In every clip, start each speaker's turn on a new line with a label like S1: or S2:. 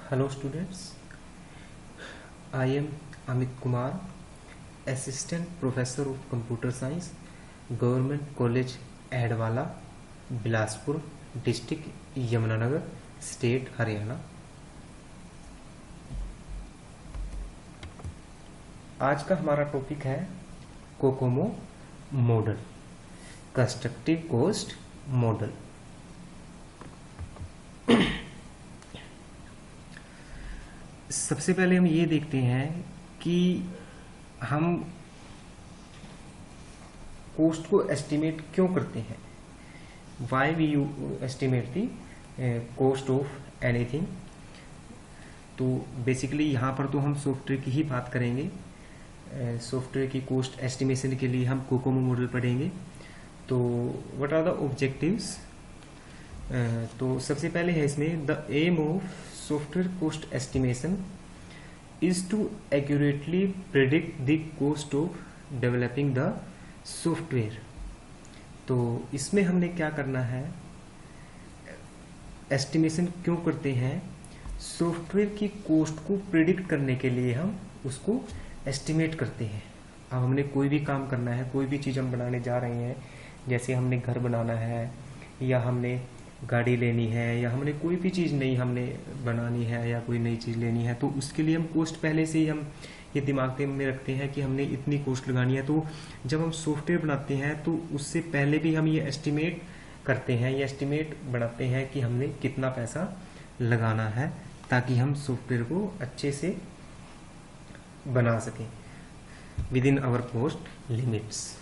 S1: Hello students, I am Amit Kumar, Assistant Professor of Computer Science, Government College Aadwala, Bilaspur, District Yamunanagar, State Haryana. आज का हमारा topic है Kokomo model, constructive cost model. सबसे पहले हम ये देखते हैं कि हम कॉस्ट को एस्टिमेट क्यों करते हैं, why we you estimate the cost of anything. तो बेसिकली यहाँ पर तो हम सॉफ्टवेयर की ही बात करेंगे। सॉफ्टवेयर की कॉस्ट एस्टिमेशन के लिए हम कोकोमो मॉडल पढ़ेंगे। तो व्हाट आर द ऑब्जेक्टिव्स। तो सबसे पहले है इसमें the aim of software cost estimation is to accurately predict the cost of developing the software. तो इसमें हमने क्या करना है, एस्टिमेशन क्यों करते हैं, सॉफ्टवेयर की कॉस्ट को प्रिडिक्ट करने के लिए हम उसको एस्टिमेट करते हैं। अब हमने कोई भी काम करना है, कोई भी चीज़ हम बनाने जा रहे हैं, जैसे हमने घर बनाना है या हमने गाड़ी लेनी है या हमने कोई भी चीज़ नई हमने बनानी है या कोई नई चीज़ लेनी है, तो उसके लिए हम कॉस्ट पहले से ही हम ये दिमाग में रखते हैं कि हमने इतनी कॉस्ट लगानी है। तो जब हम सॉफ्टवेयर बनाते हैं तो उससे पहले भी हम ये एस्टिमेट करते हैं, ये एस्टिमेट बनाते हैं कि हमने कितना पैसा लगाना है ताकि हम सॉफ्टवेयर को अच्छे से बना सकें within our cost limits.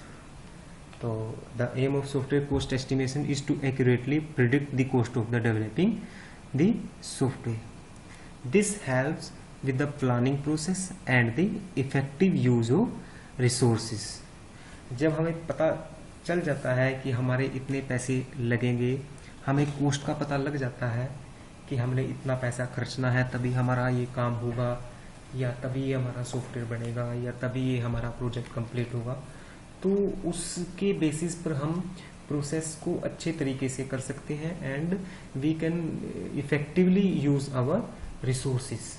S1: तो the aim of software cost estimation is to accurately predict the cost of the developing the software. This helps with the planning process and the effective use of resources। जब हमें पता चल जाता है कि हमारे इतने पैसे लगेंगे, हमें कॉस्ट का पता लग जाता है कि हमने इतना पैसा खर्चना है तभी हमारा ये काम होगा या तभी ये हमारा सॉफ्टवेयर बनेगा या तभी ये हमारा प्रोजेक्ट कंप्लीट होगा, तो उसके बेसिस पर हम प्रोसेस को अच्छे तरीके से कर सकते हैं and we can effectively use our resources.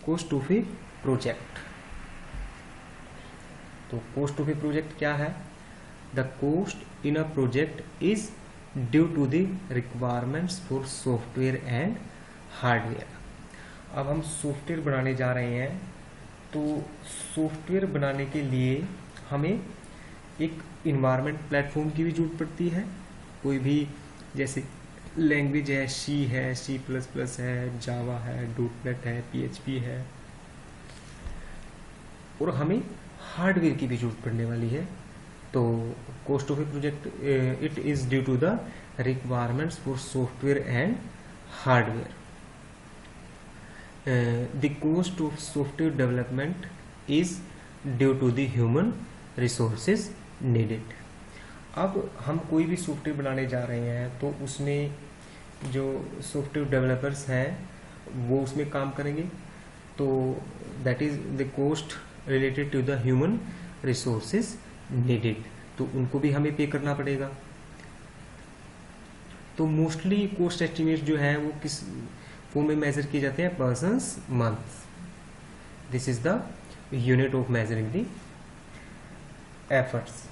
S1: Cost of a project. तो कॉस्ट ऑफ ए प्रोजेक्ट क्या है, the cost in a project is due to the requirements for software and hardware. अब हम सॉफ्टवेयर बनाने जा रहे हैं, तो सॉफ्टवेयर बनाने के लिए हमें एक इन्वायरमेंट प्लेटफॉर्म की भी जरूरत पड़ती है। कोई भी जैसे लैंग्वेज है, सी प्लस प्लस है, जावा है, डॉटनेट है, PHP है, और हमें हार्डवेयर की भी जरूरत पड़ने वाली है। तो cost of a project it is due to the requirements for software and hardware. The cost of software development is due to the human resources needed. अब हम कोई भी सॉफ्टवेयर बनाने जा रहे हैं तो उसमें जो सॉफ्टवेयर डेवलपर्स हैं वो उसमें काम करेंगे, तो that is the cost related to the human resources needed, तो उनको भी हमें पे करना पड़ेगा। तो मोस्टली कॉस्ट एस्टिमेट जो है वो किस फॉर्म में मेजर किए जाते हैं, persons month. This is the unit of measuring the efforts.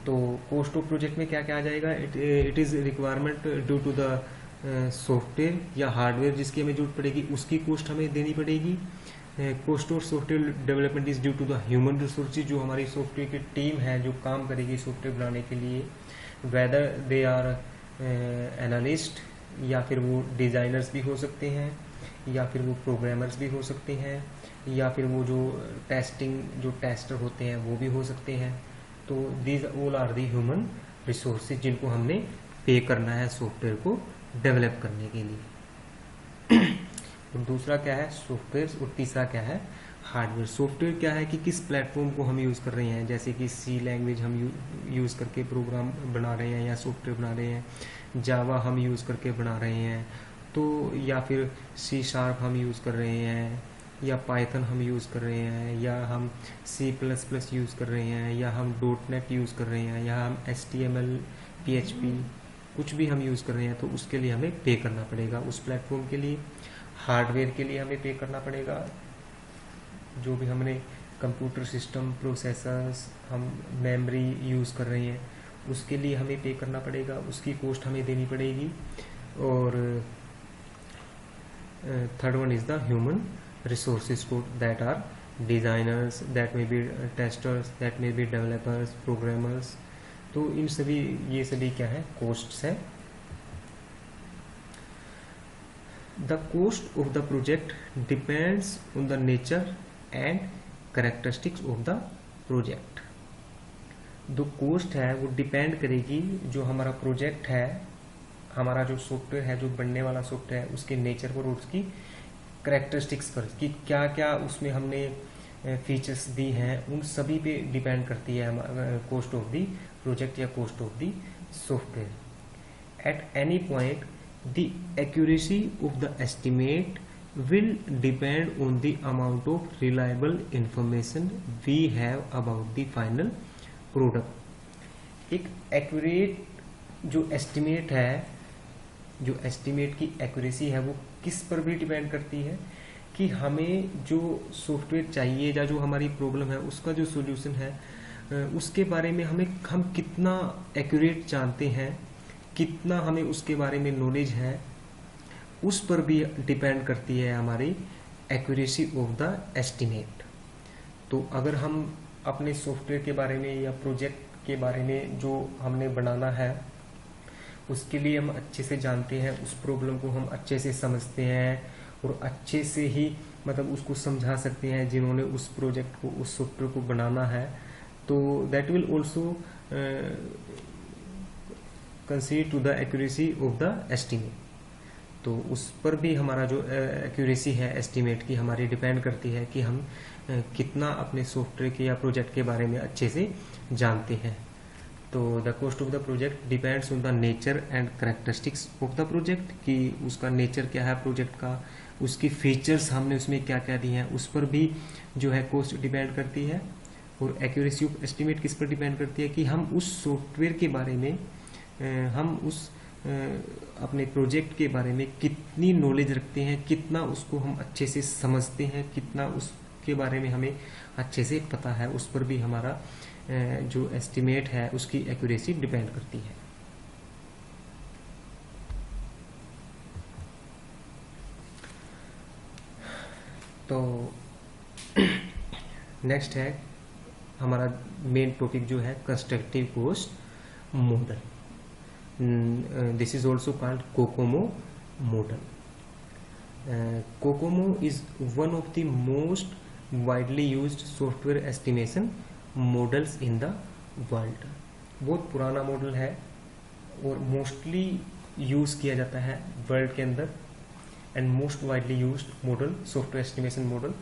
S1: तो कॉस्ट ऑफ प्रोजेक्ट में क्या क्या आ जाएगा, it is requirement due to the software या हार्डवेयर जिसकी हमें जरूरत पड़ेगी, उसकी कॉस्ट हमें देनी पड़ेगी। Cost of software development is due to the human resources, जो हमारी सॉफ्टवेयर की टीम है जो काम करेगी सॉफ्टवेयर बनाने के लिए, वेदर दे आर एनालिस्ट या फिर वो डिजाइनर्स भी हो सकते हैं या फिर वो प्रोग्रामर्स भी हो सकते हैं या फिर वो जो टेस्टर होते हैं वो भी हो सकते हैं। तो these all are the human resources जिनको हमने पे करना है सॉफ्टवेयर को डेवलप करने के लिए। और दूसरा क्या है सॉफ्टवेयर, और तीसरा क्या है हार्डवेयर। सॉफ्टवेयर क्या है कि किस प्लेटफॉर्म को हम यूज़ कर रहे हैं, जैसे कि सी लैंग्वेज हम यूज़ करके प्रोग्राम बना रहे हैं या सॉफ्टवेयर बना रहे हैं, जावा हम यूज़ करके बना रहे हैं, तो या फिर C# हम यूज़ कर रहे हैं या पाइथन हम यूज़ कर रहे हैं, या हम C++ यूज़ कर रहे हैं, या हम .NET यूज़ कर रहे हैं, या हम HTML PHP कुछ भी हम यूज़ कर रहे हैं, तो उसके लिए हमें पे करना पड़ेगा। उस प्लेटफॉर्म के लिए, हार्डवेयर के लिए हमें पे करना पड़ेगा। जो भी हमने कंप्यूटर सिस्टम, प्रोसेसर्स, हम मेमोरी यूज़ कर रहे हैं, उसके लिए हमें पे करना पड़ेगा, उसकी कॉस्ट हमें देनी पड़ेगी। और third one is the human resources code, that are designers, that may be testers, that may be developers, programmers। तो इन सभी, ये सभी क्या है, costs है। The cost of the project depends on the nature and characteristics of the project। जो cost है वो डिपेंड करेगी जो हमारा प्रोजेक्ट है, हमारा जो सॉफ्टवेयर है, जो बनने वाला सॉफ्टवेयर है, उसके नेचर पर और उसकी करेक्टरिस्टिक्स पर, कि क्या क्या उसमें हमने फीचर्स दी हैं, उन सभी पे डिपेंड करती है कॉस्ट ऑफ द प्रोजेक्ट या cost of the software. At any point the accuracy of the estimate will depend on the amount of reliable information we have about the final product. एक accurate जो estimate है, जो estimate की accuracy है, वो किस पर भी डिपेंड करती है कि हमें जो सॉफ्टवेयर चाहिए या जो हमारी प्रॉब्लम है उसका जो सॉल्यूशन है उसके बारे में हम कितना एक्यूरेट जानते हैं, कितना हमें उसके बारे में नॉलेज है, उस पर भी डिपेंड करती है हमारी एक्यूरेसी ऑफ द एस्टिमेट। तो अगर हम अपने सॉफ्टवेयर के बारे में या प्रोजेक्ट के बारे में जो हमने बनाना है उसके लिए हम अच्छे से जानते हैं, उस प्रॉब्लम को हम अच्छे से समझते हैं और अच्छे से ही मतलब उसको समझा सकते हैं जिन्होंने उस प्रोजेक्ट को, उस सॉफ्टवेयर को बनाना है, तो that will also concede to the accuracy of the estimate. तो उस पर भी हमारा जो एक्यूरेसी है एस्टिमेट की हमारी डिपेंड करती है कि हम कितना अपने सॉफ्टवेयर के या प्रोजेक्ट के बारे में अच्छे से जानते हैं। तो the cost of the project depends on the nature and characteristics of the project, कि उसका नेचर क्या है प्रोजेक्ट का, उसकी फीचर्स हमने उसमें क्या क्या दिए हैं, उस पर भी जो है कॉस्ट डिपेंड करती है। और एक्यूरेसी ऑफ एस्टिमेट किस पर डिपेंड करती है कि हम उस सॉफ्टवेयर के बारे में, हम उस अपने प्रोजेक्ट के बारे में कितनी नॉलेज रखते हैं, कितना उसको हम अच्छे से समझते हैं, कितना उसके बारे में हमें अच्छे से पता है, उस पर भी हमारा जो एस्टिमेट है उसकी एक्यूरेसी डिपेंड करती है। तो नेक्स्ट है हमारा मेन टॉपिक जो है constructive cost model. This is also called Kokomo model. Kokomo is one of the most widely used software estimation models in the world. बहुत पुराना मॉडल है और मोस्टली यूज किया जाता है वर्ल्ड के अंदर, and most widely used model, software estimation model.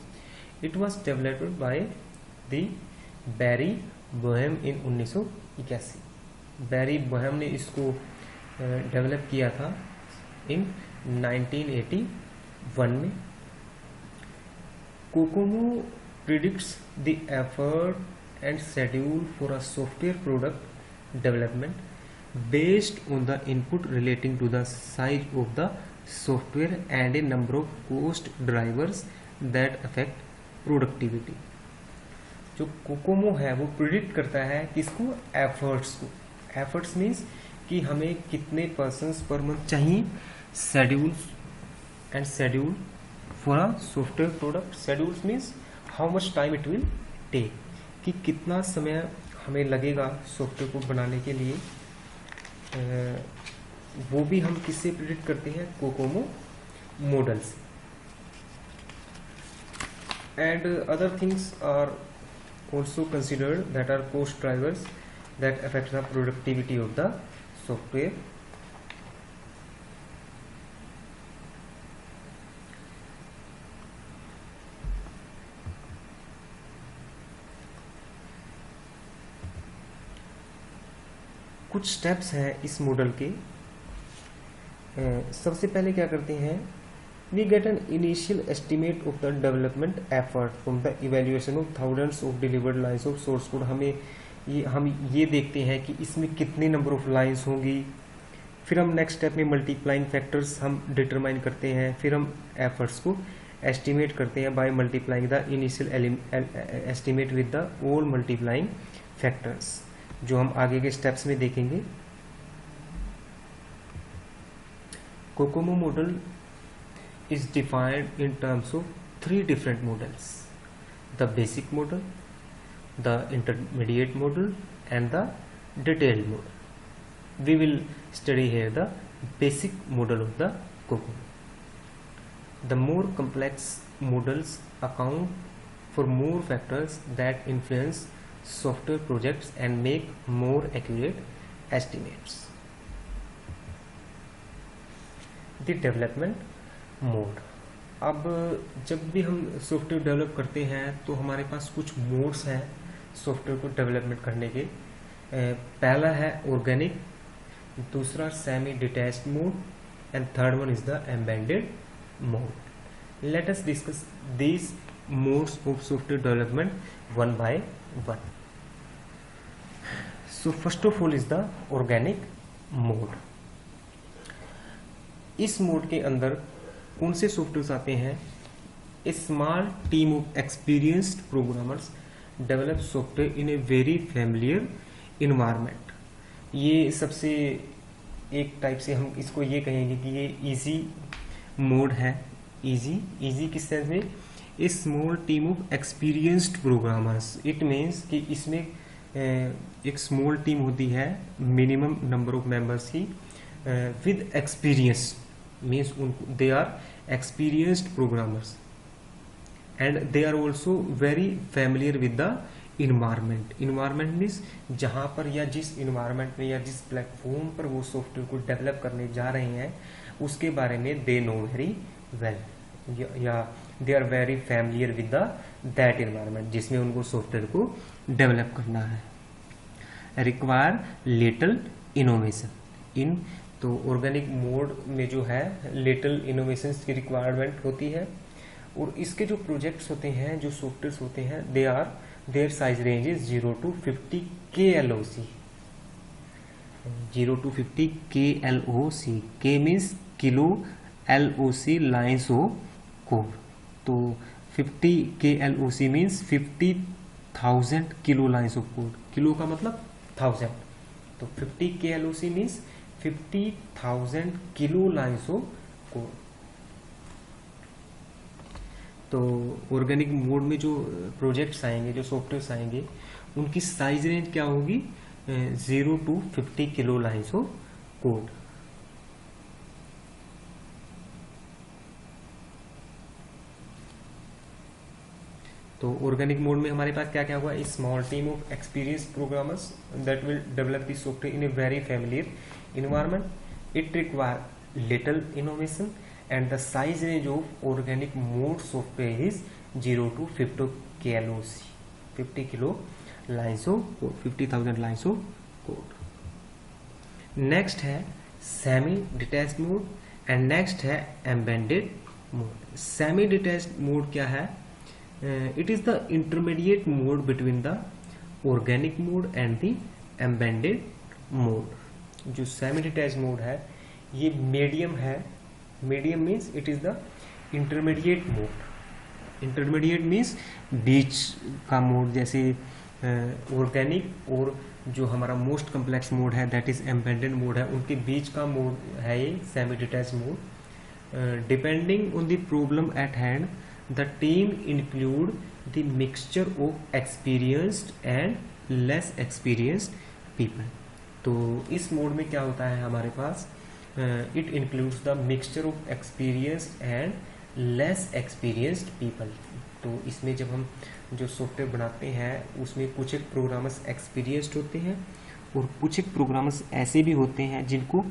S1: It was developed by the Barry Boehm in 1981। Barry Boehm ने इसको डेवलप किया था इन 1981 में। COCOMO predicts the effort and schedule for a software product development based on the input relating to the size of the software and a number of cost drivers that affect productivity। जो Kokomo है वो predict करता है किसको, efforts को। Efforts means कि हमें कितने पर्सन्स पर मंथ चाहिए, schedules and schedule for a software product. Schedules means how much time it will take, कि कितना समय हमें लगेगा सॉफ्टवेयर को बनाने के लिए। वो भी हम किससे प्रिडिक्ट करते हैं, कोकोमो मॉडल से। And other things are also considered that are cost drivers that affect the productivity of the software। कुछ स्टेप्स हैं इस मॉडल के। सबसे पहले क्या करते हैं We get an initial estimate of the development effort from the evaluation of thousands of delivered lines of source code. हम ये देखते हैं कि इसमें कितने नंबर ऑफ लाइंस होंगी, फिर हम नेक्स्ट स्टेप में मल्टीप्लाइंग फैक्टर्स हम डिटरमाइन करते हैं, फिर हम एफर्ट्स को एस्टिमेट करते हैं by multiplying the initial estimate with the all multiplying factors, जो हम आगे के स्टेप्स में देखेंगे. Kokomo model is defined in terms of three different models: the basic model, the intermediate model, and the detailed model. We will study here the basic model of the COCOMO. The more complex models account for more factors that influence software projects and make more accurate estimates. The development mode. अब जब भी हम software develop करते हैं तो हमारे पास कुछ modes हैं सॉफ्टवेयर को डेवलपमेंट करने के. पहला है ऑर्गेनिक, दूसरा semi detached mode, and third one is the embedded mode. Let us discuss these modes of software development one by one. So first of all is the organic mode. इस mode के अंदर कौन से software आते हैं? A small team of experienced programmers develop software in a very familiar environment. ये सबसे एक टाइप से हम इसको ये कहेंगे कि ये इजी मोड है. इजी किस सेंस में? A small team of experienced programmers. It means कि इसमें एक स्मॉल टीम होती है, मिनिमम नंबर ऑफ मेंबर्स की, with experience. means they are experienced programmers and they are also very familiar with the environment. environment means जहाँ पर या जिस environment में या जिस प्लेटफॉर्म पर वो सॉफ्टवेयर को डेवलप करने जा रहे हैं उसके बारे में they know very well, या they are very familiar with the that environment जिसमें उनको सॉफ्टवेयर को डेवलप करना है. require little innovation in. तो ऑर्गेनिक मोड में जो है लिटिल इनोवेशंस की रिक्वायरमेंट होती है. और इसके जो प्रोजेक्ट्स होते हैं, जो सॉफ्टवेयर होते हैं, their size range is 0 to 50 KLOC. 0 to 50 KLOC. K means kilo, LOC lines of code. तो 50 KLOC means 50,000 kilo lines of code. Kilo का मतलब 1000. तो 50 KLOC means 50,000 kilo lines of code. तो ऑर्गेनिक मोड में जो projects आएंगे, जो software आएंगे, उनकी साइज रेंज क्या होगी? 0 to 50 kilo lines of code. तो ऑर्गेनिक मोड में हमारे पास क्या क्या हुआ? Small team of experience programmers that will develop the software in a very familiar environment. It require little innovation and the size range of organic mode software is 0 to 50 KLOC. 50 kilo lines of code, 50,000 lines of code. Next है semi detached mode and next है embedded mode. Semi detached mode क्या है? It is the intermediate mode between the organic mode and the embedded mode. जो semi detach mode है ये medium है. Medium means it is the intermediate mode. Intermediate means बीच का mode, जैसे organic और जो हमारा मोस्ट कम्प्लेक्स मोड है दैट इज एम्बेडेड मोड है, उनके बीच का मोड है ये semi detach mode. Depending on the problem at hand the team include the mixture of experienced and less experienced people. तो इस मोड में क्या होता है हमारे पास? It includes the mixture of experienced and less experienced people. तो इसमें जब हम जो सॉफ्टवेयर बनाते हैं उसमें कुछ एक प्रोग्रामर्स एक्सपीरियंस्ड होते हैं और कुछ एक प्रोग्रामर्स ऐसे भी होते हैं जिनको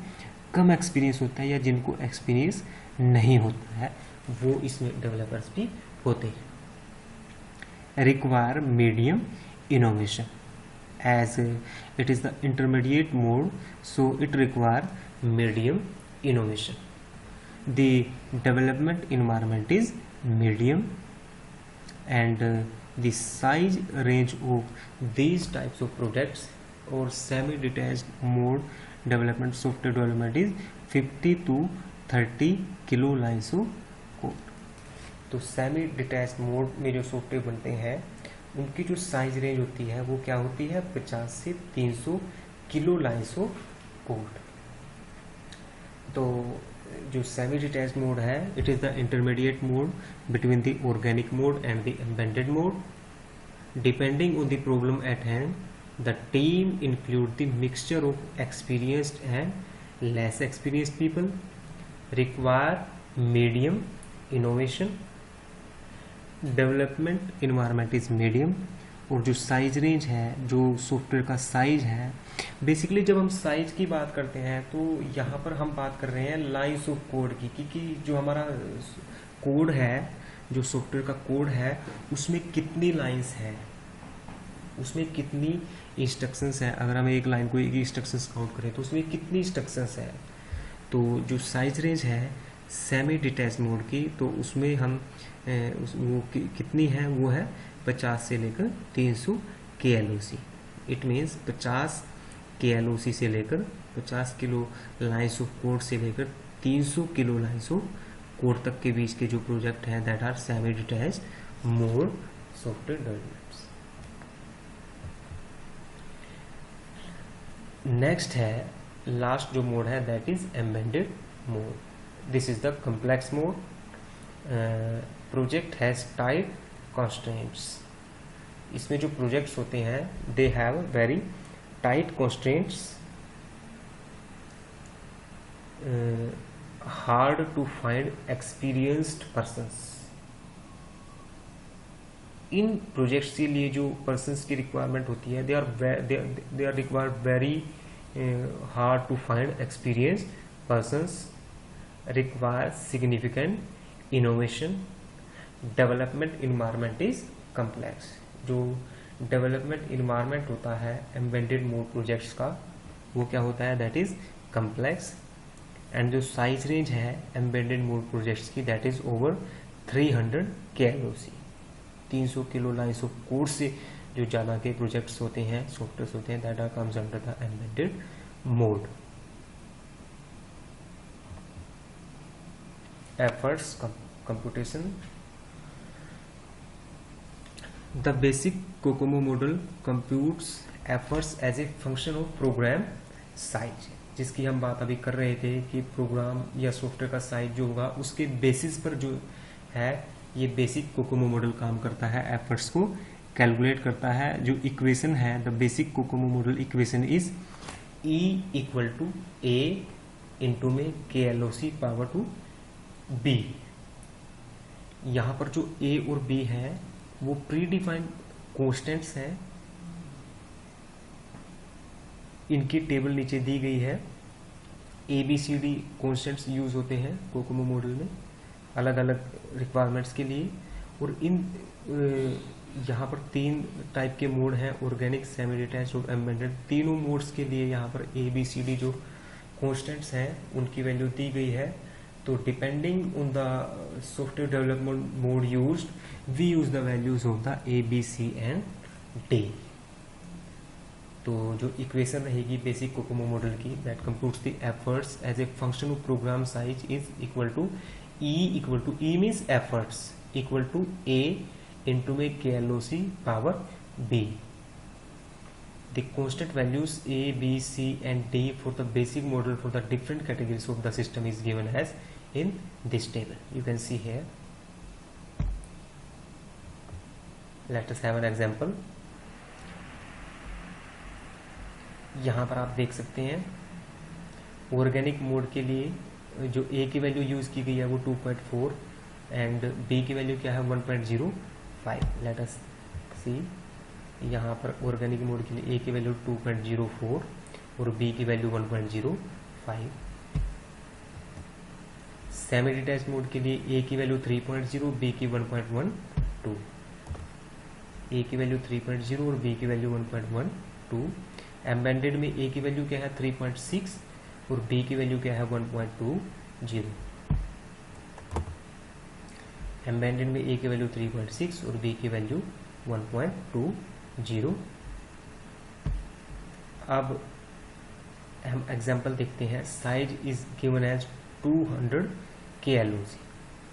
S1: कम एक्सपीरियंस होता है या जिनको एक्सपीरियंस नहीं होता है, वो इसमें डेवलपर्स भी होते हैं. Require medium innovation. As it is the intermediate mode, so it require medium innovation. the development environment is medium, and the size range of these types of projects or semi-detached mode development software development is 50 to 30 kilo lines of code. तो semi detached mode में जो software बनते हैं उनकी जो size range होती है वो क्या होती है, 50 से 300 किलो लाइन्स ऑफ कोड। तो जो सेमी डिटैच्ड मोड है, it is the intermediate mode between the organic mode and the embedded mode. Depending on the problem at hand, the team include the mixture of experienced and less experienced people, require medium innovation, development environment is medium. और जो size range है, जो software का size है, basically जब हम size की बात करते हैं तो यहाँ पर हम बात कर रहे हैं लाइन्स ऑफ कोड की, क्योंकि जो हमारा कोड है, जो सॉफ्टवेयर का कोड है, उसमें कितनी लाइन्स हैं, उसमें कितनी इंस्ट्रक्शंस हैं। अगर हम एक लाइन को एक इंस्ट्रक्शंस काउंट करें तो उसमें कितनी इंस्ट्रक्शंस हैं। तो जो साइज रेंज है सेमी डिटैच मोड की, तो उसमें हम कितनी है, वो है 50 से लेकर 300 KLOC। इट मीन्स 50 KLOC से लेकर 50 किलो लाइन्स ऑफ कोड से लेकर 300 किलो लाइन्स ऑफ कोड तक के बीच के जो प्रोजेक्ट हैं, that are semi detach mode software developments. Next है लास्ट जो मोड है, that is embedded mode. This is the complex mode. Project has tight constraints। इसमें जो प्रोजेक्ट्स होते हैं they have very tight constraints, hard to find experienced persons. इन projects के लिए जो पर्सन्स की रिक्वायरमेंट होती है, they are required very hard to find experienced persons, require significant innovation, development environment is complex. जो डेवलपमेंट इन्वायरमेंट होता है एम्बेडेड मोड प्रोजेक्ट्स का, वो क्या होता है, दैट इज कम्प्लेक्स। एंड जो साइज रेंज है एम्बेडेड मोड प्रोजेक्ट्स की, that is over 300 KLOC। 300 kilo lines of code से जो ज़्यादा के प्रोजेक्ट्स होते हैं, सॉफ्टवेयर होते हैं, that are comes under the embedded mode. Efforts computation। The basic COCOMO model computes efforts as a function of program size, जिसकी हम बात अभी कर रहे थे कि प्रोग्राम या सॉफ्टवेयर का साइज जो होगा उसके बेसिस पर जो है ये बेसिक कोकोमो मॉडल काम करता है, एफर्ट्स को कैलकुलेट करता है। जो इक्वेशन है, the basic COCOMO model equation is E equal to A into में KLOC पावर टू B। यहाँ पर जो A और B है वो प्री डिफाइंड कॉन्स्टेंट्स हैं, इनकी टेबल नीचे दी गई है। ABCD कॉन्स्टेंट्स यूज होते हैं कोकोमो मॉडल में अलग अलग रिक्वायरमेंट्स के लिए। और इन यहाँ पर 3 टाइप के मोड हैं, ऑर्गेनिक, सेमी डिटैच्ड और एम्बेडेड। तीनों मोड्स के लिए यहाँ पर ABCD जो कॉन्स्टेंट्स हैं उनकी वैल्यू दी गई है। तो depending on the software development mode used, we use the values of the A, B, C and D। तो जो इक्वेशन रहेगी बेसिक कोकोमो मॉडल की, that computes the efforts as a function of program size is equal to E means efforts equal to A into में KLOC power B। The constant values A, B, C and D for the basic model for the different categories of the system is given as in this table. You can see here. Let us have an example. यहाँ पर आप देख सकते हैं organic mode के लिए जो A की वैल्यू यूज की गई है वो 2.4 एंड B की वैल्यू क्या है 1.05। लेट अस सी, यहाँ पर ऑर्गेनिक मोड के लिए A की वैल्यू 2.04 और B की वैल्यू 1.05। सेमी डिटैच मोड के लिए A की वैल्यू 3.0, B की 1.12। A की वैल्यू 3.0 और B की वैल्यू 1.12। एम्बेडेड में A की वैल्यू क्या है 3.6 और B की वैल्यू क्या है 1.20। एम्बेडेड में ए की वैल्यू 3.6 और बी की वैल्यू 1.20। अब हम एग्जांपल देखते हैं। Size is given as 200 KLOC,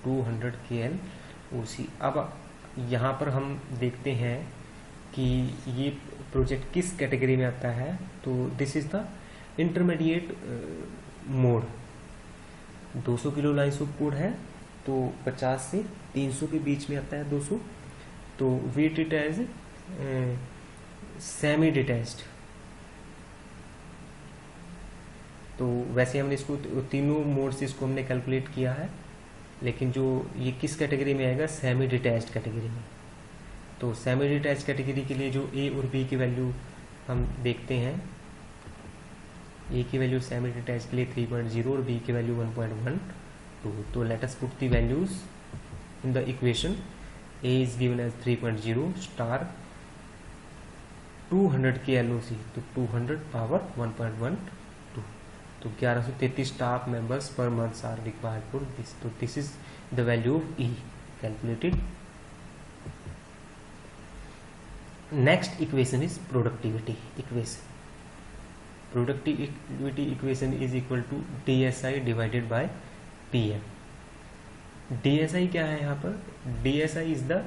S1: 200 KLOC। अब यहाँ पर हम देखते हैं कि ये प्रोजेक्ट किस कैटेगरी में आता है। तो this is the intermediate mode. 200 kilo lines of code है, तो 50 से 300 के बीच में आता है 200। तो we treat as semi detached. तो वैसे हमने इसको तीनों मोड से इसको हमने कैलकुलेट किया है, लेकिन जो ये किस कैटेगरी में आएगा, सेमी डिटैच्ड कैटेगरी में। तो सेमी डिटैच्ड कैटेगरी के लिए जो ए और बी की वैल्यू हम देखते हैं, ए की वैल्यू सेमी डिटैच्ड के लिए 3.0 और बी की वैल्यू 1.12। तो let us put the values in the equation. A is given as 3.0 star 200 KLOC, तो 200 पावर 1.12। तो 1133 staff members per month are required for this. तो this is the value of e calculated. Next equation is productivity equation. Productivity equation is equal to DSI divided by PM। DSI क्या है यहाँ पर? DSI is the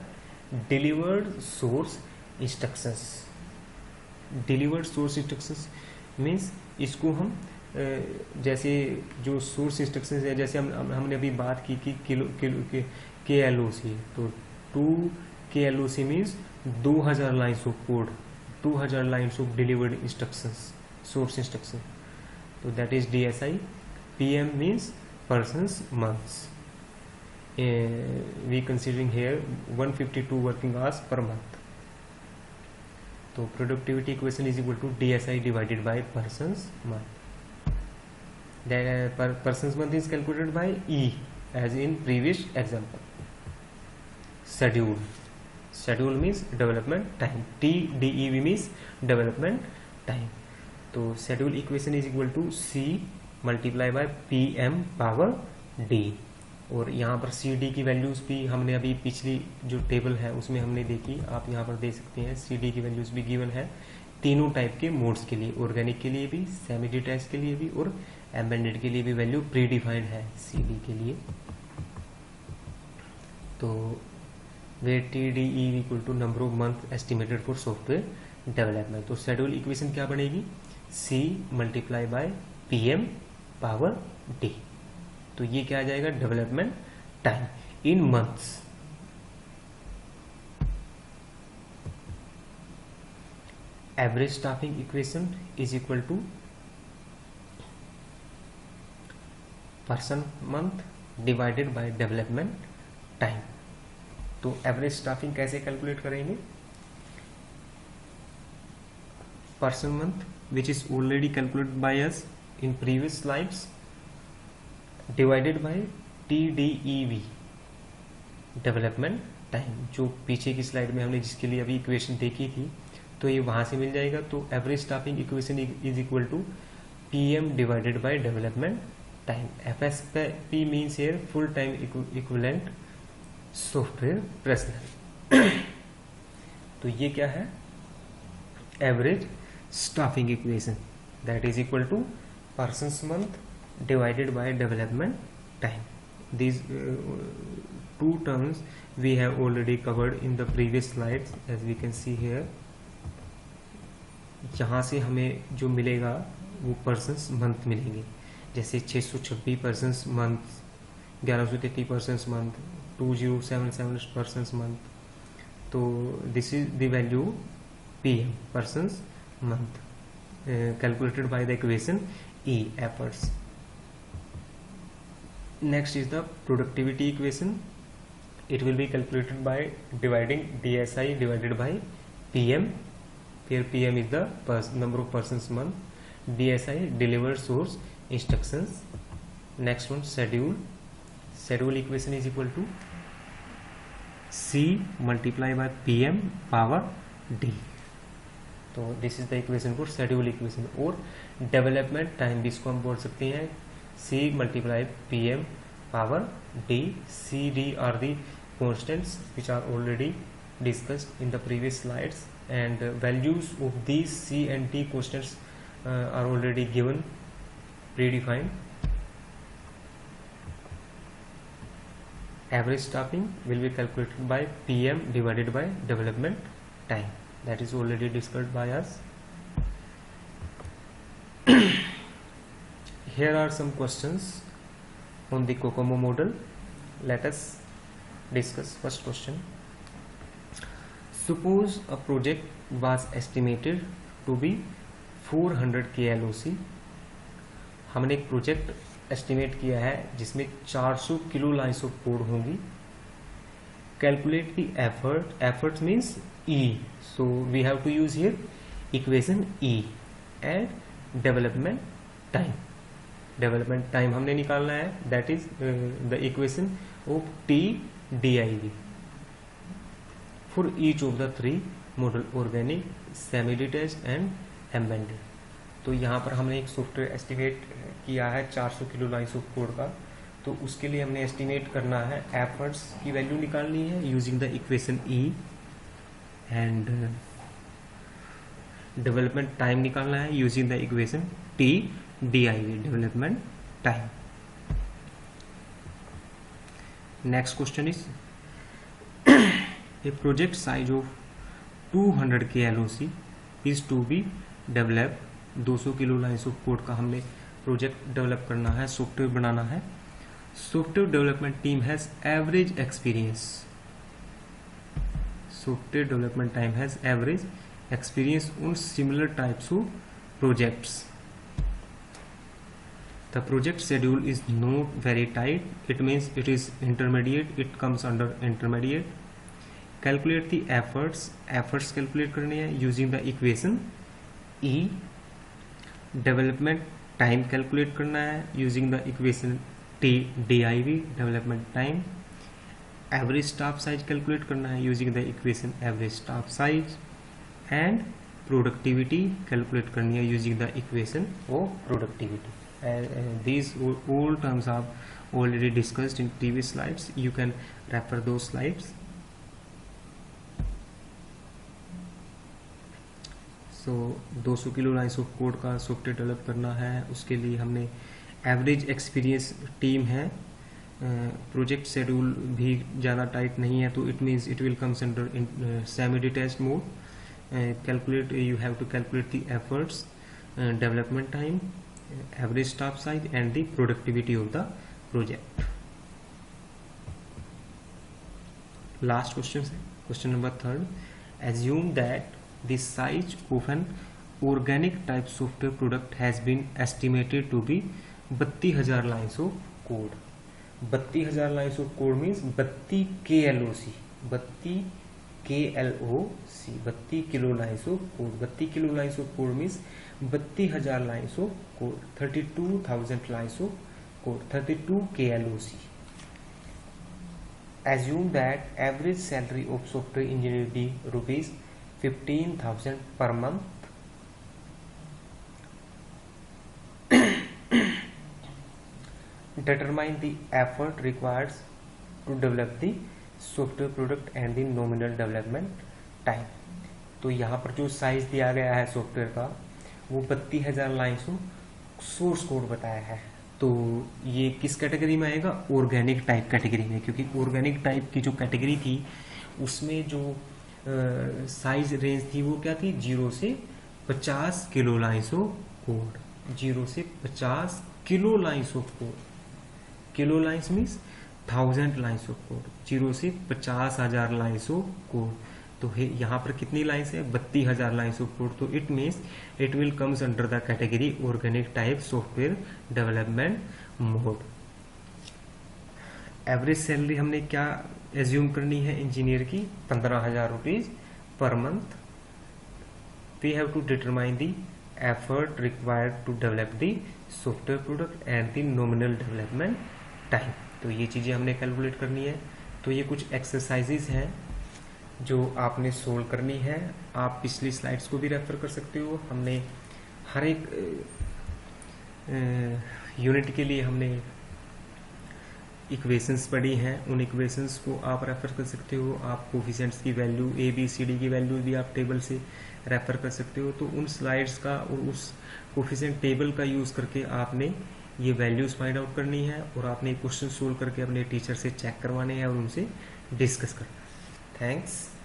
S1: delivered source instructions. Delivered source instructions means इसको हम जैसे जो source instructions है, जैसे हमने अभी बात की कि KLOC, तो 2 KLOC means 2000 lines of code, 2000 lines of delivered instructions, source instruction. तो that is DSI। PM means persons months. We considering here 152 working hours per month. तो productivity equation is equal to DSI divided by persons month. Person's month is calculated by E as in previous example. Schedule. Schedule means development time. TDEV means development time. तो schedule equation is equal to C multiply by PM power D। और यहाँ पर CD की values भी हमने अभी पिछली जो टेबल है उसमें हमने देखी, आप यहाँ पर देख सकते हैं। CD की वैल्यूज भी गिवन है तीनों टाइप के मोड्स के लिए, ऑर्गेनिक के लिए भी, सेमी डिटैच के लिए भी और एम्बेडेड के लिए भी वैल्यू प्री डिफाइंड है CD के लिए। तो वे TDE equal to number of month estimated for software development. तो शेड्यूल इक्वेशन क्या बनेगी? C multiply by PM power D। तो ये क्या आ जाएगा? Development time in months. Average staffing equation is equal to person month divided by development time. तो average staffing कैसे कैलकुलेट करेंगे? Person month which is already calculated by us in previous slides divided by TDEV development time, जो पीछे की slide में हमने जिसके लिए अभी इक्वेशन देखी थी, तो ये वहां से मिल जाएगा। तो average staffing equation is equal to PM divided by development time. FSP means here full time equivalent software personnel. तो ये क्या है? Average staffing equation that is equal to persons month divided by development time. These two terms we have already covered in the previous slides, as we can see here. जहाँ से हमें जो मिलेगा वो पर्सन्स मंथ मिलेंगे, जैसे 626 persons month, 1133 persons month, 2077 persons month. तो this is the value PM persons month calculated by the equation E efforts. Next is the productivity equation. It will be calculated by dividing DSI divided by PM. Here PM is the number of persons month. DSI delivered source instructions. Next one schedule. Schedule equation is equal to C multiply by PM power D. तो this is the equation for schedule equation. और development time भी इसको हम बोल सकते हैं C multiply PM power D। C D are the constants which are already discussed in the previous slides, and values of these C and D constants are already given, predefined. Average staffing will be calculated by PM divided by development time. That is already discussed by us. Here are some questions on the COCOMO model. Let us discuss first question. Suppose a project was estimated to be 400 KLOC. हमने एक project estimate किया है जिसमें 400 kilo lines of code होंगी. Calculate the effort. Effort means E. So we have to use here equation E. And development time. Development time हमने निकालना है, that is the equation of TDIV for each of the 3 model, organic, semi detached and embedded. तो यहाँ पर हमने एक software estimate किया है 400 किलो लाइन्स ऑफ कोड का. तो उसके लिए हमने एस्टिमेट करना है, एफर्ट्स की वैल्यू निकालनी है using the equation E, and development time निकालना है using the equation TDIV, development time. Next question is a project size of 200 KLOC is to be developed. 200 kilo lines of code का हमने project develop करना है, software बनाना है. Software development team has average experience. Software development time has average experience on similar types of projects. The project schedule is not very tight, it means it is intermediate, it comes under intermediate. Calculate the efforts. Efforts calculate करने हैं using the equation E. Development time calculate करना है using the equation TDIV, development time. Average staff size calculate करना है using the equation average staff size. And productivity calculate करनी है using the equation of productivity. These all terms are already discussed in previous slides. You can refer those slides. So 200 kilo lines of code का software develop करना है, उसके लिए हमने average experience team है. Project schedule भी ज़्यादा tight नहीं है, तो it means it will comes under semi detached mode. Calculate, you have to calculate the efforts, development time, average staff size and the productivity of the project. Last question, question number 3. Assume that the size of an organic type software product has been estimated to be 32,000 lines of code. 32,000 lines of code means 32 KLOC. 32 kilo lines of code. 32 kilo lines of code means 32,000 lines of code. 32,000 lines of code, 32 KLOC. Assume that average salary of software engineer be rupees 15,000 per month. Determine the effort required to develop the software product and the nominal development time. तो यहाँ पर जो size दिया गया है software का वो 32,000 lines of source code बताया है. तो ये किस कैटेगरी में आएगा? ऑर्गेनिक टाइप कैटेगरी में, क्योंकि ऑर्गेनिक टाइप की जो कैटेगरी थी उसमें जो साइज रेंज थी वो क्या थी? 0 से 50 किलो लाइन्स ऑफ कोड. 0 से 50 kilo lines of code. Kilo lines means 1000 lines of code. 0 से 50,000 लाइन्स ऑफ कोड. तो यहाँ पर कितनी लाइन्स है? 32,000 लाइन्स ऑफ कोड. तो it means it will comes under the category organic type software development mode. Average salary हमने क्या assume करनी है इंजीनियर की? 15,000 rupees per month. We have to determine the effort required to develop the software product and the nominal development time. तो ये चीज़ें हमने calculate करनी है. तो ये कुछ एक्सरसाइजेज हैं जो आपने सोल्व करनी है. आप पिछली स्लाइड्स को भी रेफर कर सकते हो. हमने हर एक यूनिट के लिए हमने इक्वेशंस पढ़ी हैं, उन इक्वेशंस को आप रेफर कर सकते हो। आप कोफिशिएंट्स की वैल्यू ABCD की वैल्यू भी आप टेबल से रेफर कर सकते हो। तो उन स्लाइड्स का और उस कोफिशिएंट टेबल का यूज़ करके आपने ये वैल्यूज़ फाइंड आउट करनी है और आपने क्वेश्चन सोल्व करके अपने टीचर से चेक करवाने हैं और उनसे डिस्कस करना है। थैंक्स।